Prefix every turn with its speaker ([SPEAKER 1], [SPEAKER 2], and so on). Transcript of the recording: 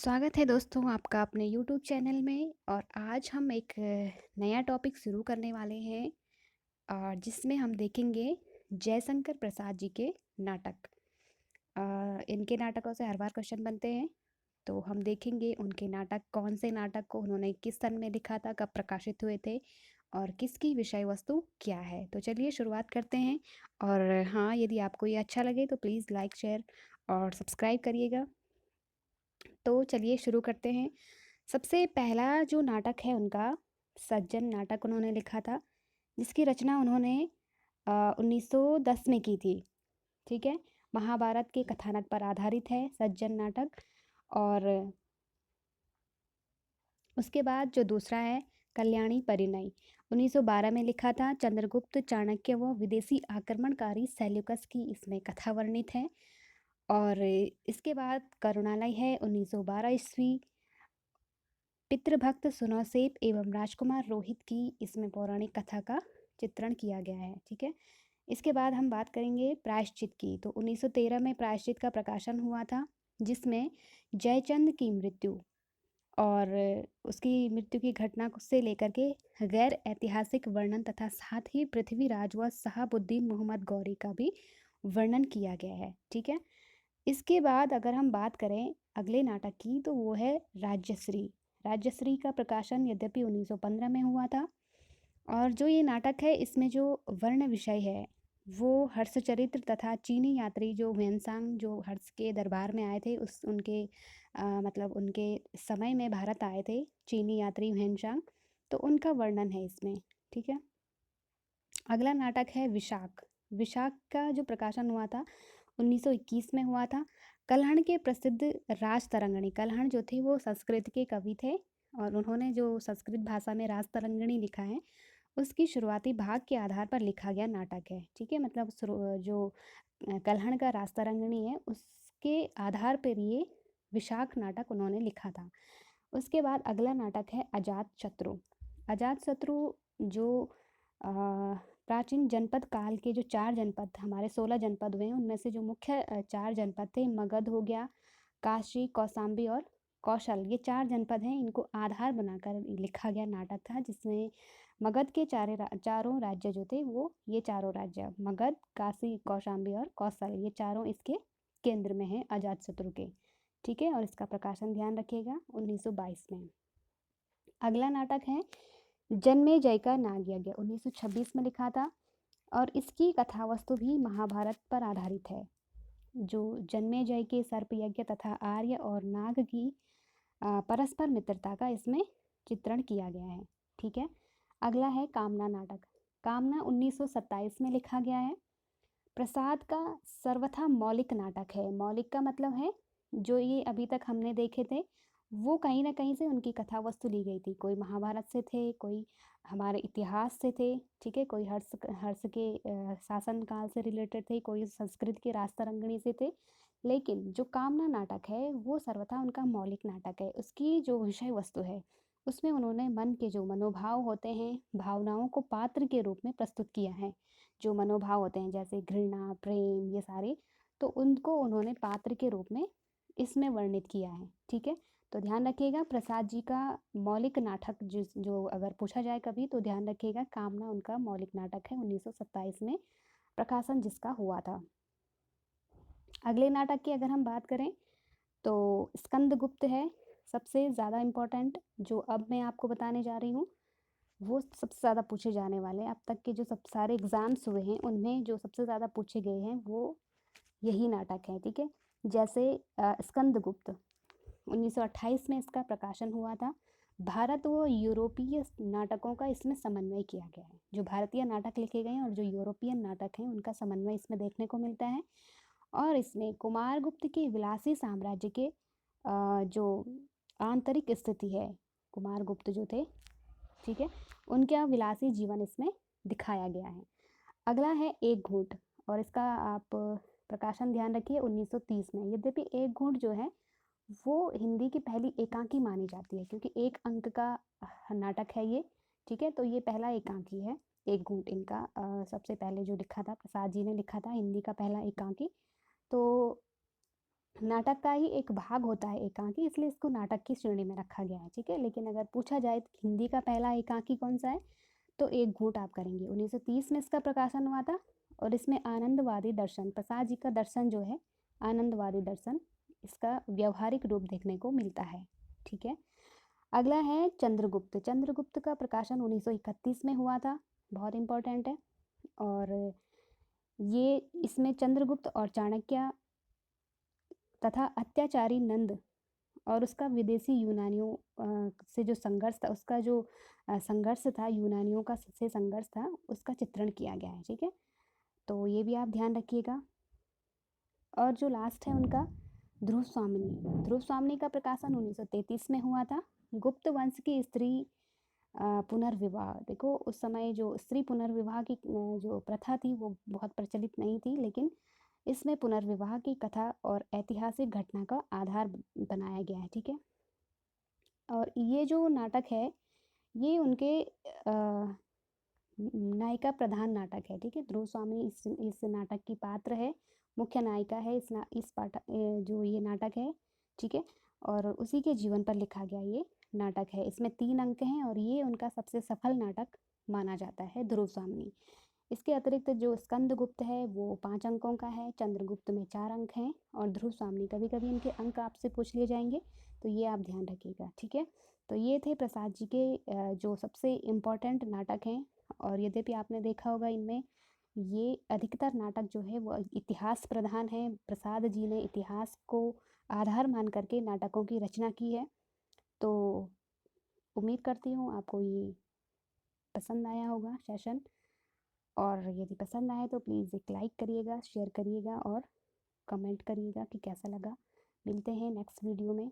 [SPEAKER 1] स्वागत है दोस्तों आपका अपने YouTube चैनल में। और आज हम एक नया टॉपिक शुरू करने वाले हैं और जिसमें हम देखेंगे जयशंकर प्रसाद जी के नाटक। इनके नाटकों से हर बार क्वेश्चन बनते हैं, तो हम देखेंगे उनके नाटक, कौन से नाटक को उन्होंने किस सन में लिखा था, कब प्रकाशित हुए थे और किसकी विषय वस्तु क्या है। तो चलिए शुरुआत करते हैं। और हाँ, यदि आपको ये अच्छा लगे तो प्लीज़ लाइक, शेयर और सब्सक्राइब करिएगा। तो चलिए शुरू करते हैं। सबसे पहला जो नाटक है उनका, सज्जन नाटक उन्होंने लिखा था, जिसकी रचना उन्होंने 1910 में की थी। ठीक है, महाभारत के कथानक पर आधारित है सज्जन नाटक। और उसके बाद जो दूसरा है कल्याणी परिणय, 1912 में लिखा था। चंद्रगुप्त, चाणक्य व विदेशी आक्रमणकारी सेल्यूकस की इसमें कथा वर्णित है। और इसके बाद करुणालय है 1912 ईस्वी, पितृभक्त सुनौसेप एवं राजकुमार रोहित की इसमें पौराणिक कथा का चित्रण किया गया है। ठीक है, इसके बाद हम बात करेंगे प्रायश्चित की। तो 1913 में प्रायश्चित का प्रकाशन हुआ था, जिसमें जयचंद की मृत्यु और उसकी मृत्यु की घटना से लेकर के गैर ऐतिहासिक वर्णन तथा साथ ही पृथ्वीराज व शहाबुद्दीन मोहम्मद गौरी का भी वर्णन किया गया है। ठीक है, इसके बाद अगर हम बात करें अगले नाटक की, तो वो है राज्यश्री। राज्यश्री का प्रकाशन यद्यपि 1915 में हुआ था। और जो ये नाटक है, इसमें जो वर्ण विषय है वो हर्षचरित्र तथा चीनी यात्री जो हुएनसांग, जो हर्ष के दरबार में आए थे, उस उनके मतलब उनके समय में भारत आए थे चीनी यात्री हुएनसांग, तो उनका वर्णन है इसमें। ठीक है, अगला नाटक है विशाख। विशाख का जो प्रकाशन हुआ था 1921 में हुआ था। कल्हण के प्रसिद्ध राज तरंगिणी, कल्हण जो थे वो संस्कृत के कवि थे और उन्होंने जो संस्कृत भाषा में राज तरंगिणी लिखा है, उसकी शुरुआती भाग के आधार पर लिखा गया नाटक है। ठीक है, मतलब जो कल्हण का राज तरंगिणी है, उसके आधार पर ये विशाख नाटक उन्होंने लिखा था। उसके बाद अगला नाटक है अजात शत्रु। अजात शत्रु जो प्राचीन जनपद काल के जो 4 जनपद, हमारे 16 जनपद हुए हैं, उनमें से जो मुख्य 4 जनपद थे, मगध हो गया, काशी, कौशाम्बी और कौशल, ये 4 जनपद हैं। इनको आधार बनाकर लिखा गया नाटक था, जिसमें मगध के चारों राज्य जो थे, वो ये चारों राज्य मगध, काशी, कौशाम्बी और कौशल, ये चारों इसके केंद्र में हैं अजातशत्रु के। ठीक है, और इसका प्रकाशन ध्यान रखिएगा 1922 में। अगला नाटक है जन्मेजय का नागयज्ञ, 1926 में लिखा था और इसकी कथा वस्तु भी महाभारत पर आधारित है। जो जन्मेजय के सर्प यज्ञ तथा आर्य और नाग की परस्पर मित्रता का इसमें चित्रण किया गया है। ठीक है, अगला है कामना नाटक। कामना 1927 में लिखा गया है। प्रसाद का सर्वथा मौलिक नाटक है। मौलिक का मतलब है जो ये अभी तक हमने देखे थे, वो कहीं ना कहीं से उनकी कथा वस्तु ली गई थी। कोई महाभारत से थे, कोई हमारे इतिहास से थे। ठीक है, कोई हर्ष हर्ष के शासन काल से रिलेटेड थे, कोई संस्कृत के राजतरंगिणी से थे। लेकिन जो कामना नाटक है वो सर्वथा उनका मौलिक नाटक है। उसकी जो विषय वस्तु है, उसमें उन्होंने मन के जो मनोभाव होते हैं, भावनाओं को पात्र के रूप में प्रस्तुत किया है। जो मनोभाव होते हैं जैसे घृणा, प्रेम, ये सारे, तो उनको उन्होंने पात्र के रूप में इसमें वर्णित किया है। ठीक है, तो ध्यान रखिएगा प्रसाद जी का मौलिक नाटक जो अगर पूछा जाए कभी, तो ध्यान रखिएगा कामना उनका मौलिक नाटक है, 1927 में प्रकाशन जिसका हुआ था। अगले नाटक की अगर हम बात करें तो स्कंदगुप्त है, सबसे ज़्यादा इम्पोर्टेंट जो अब मैं आपको बताने जा रही हूँ, वो सबसे ज़्यादा पूछे जाने वाले, अब तक के जो सब सारे एग्ज़ाम्स हुए हैं उनमें जो सबसे ज़्यादा पूछे गए हैं वो यही नाटक है। ठीक है, जैसे स्कंदगुप्त 1928 में इसका प्रकाशन हुआ था। भारत व यूरोपीय नाटकों का इसमें समन्वय किया गया है। जो भारतीय नाटक लिखे गए हैं और जो यूरोपियन नाटक हैं, उनका समन्वय इसमें देखने को मिलता है। और इसमें कुमारगुप्त के विलासी साम्राज्य के जो आंतरिक स्थिति है, कुमारगुप्त जो थे, ठीक है, उनका विलासी जीवन इसमें दिखाया गया है। अगला है एक घूंट, और इसका आप प्रकाशन ध्यान रखिए 1930 में। यद्यपि एक घूंट जो है वो हिंदी की पहली एकांकी मानी जाती है, क्योंकि एक अंक का नाटक है ये। ठीक है, तो ये पहला एकांकी है एक घूंट, इनका सबसे पहले जो लिखा था, प्रसाद जी ने लिखा था, हिंदी का पहला एकांकी। तो नाटक का ही एक भाग होता है एकांकी, इसलिए इसको नाटक की श्रेणी में रखा गया है, ठीक है। लेकिन अगर पूछा जाए तो हिंदी का पहला एकांकी कौन सा है, तो एक घूंट आप करेंगे। 1930 में इसका प्रकाशन हुआ था और इसमें आनंदवादी दर्शन, प्रसाद जी का दर्शन जो है आनंदवादी दर्शन, इसका व्यवहारिक रूप देखने को मिलता है, ठीक है। अगला है चंद्रगुप्त। चंद्रगुप्त का प्रकाशन 1931 में हुआ था, बहुत इम्पोर्टेंट है। और ये इसमें चंद्रगुप्त और चाणक्य तथा अत्याचारी नंद और उसका विदेशी यूनानियों से जो संघर्ष था, उसका जो संघर्ष था, यूनानियों का से संघर्ष था, उसका चित्रण किया गया है, ठीक है। तो ये भी आप ध्यान रखिएगा। और जो लास्ट है उनका ध्रुव स्वामिनी। ध्रुव स्वामिनी का प्रकाशन 1933 में हुआ था। गुप्त वंश की स्त्री पुनर्विवाह, देखो उस समय जो स्त्री पुनर्विवाह की जो प्रथा थी वो बहुत प्रचलित नहीं थी, लेकिन इसमें पुनर्विवाह की कथा और ऐतिहासिक घटना का आधार बनाया गया है, ठीक है। और ये जो नाटक है ये उनके नायिका प्रधान नाटक है, ठीक है। ध्रुव स्वामिनी इस नाटक की पात्र है, मुख्य नायिका है इस जो ये नाटक है, ठीक है। और उसी के जीवन पर लिखा गया ये नाटक है। इसमें 3 अंक हैं और ये उनका सबसे सफल नाटक माना जाता है, ध्रुव स्वामिनी। इसके अतिरिक्त जो स्कंदगुप्त है वो 5 अंकों का है, चंद्रगुप्त में 4 अंक हैं और ध्रुव स्वामिनी कभी कभी इनके अंक आपसे पूछ लिए जाएंगे, तो ये आप ध्यान रखिएगा, ठीक है। तो ये थे प्रसाद जी के जो सबसे इम्पोर्टेंट नाटक हैं। और यद्यपि आपने देखा होगा इनमें ये अधिकतर नाटक जो है वो इतिहास प्रधान है। प्रसाद जी ने इतिहास को आधार मान करके नाटकों की रचना की है। तो उम्मीद करती हूँ आपको ये पसंद आया होगा सेशन, और यदि पसंद आए तो प्लीज़ एक लाइक करिएगा, शेयर करिएगा और कमेंट करिएगा कि कैसा लगा। मिलते हैं नेक्स्ट वीडियो में।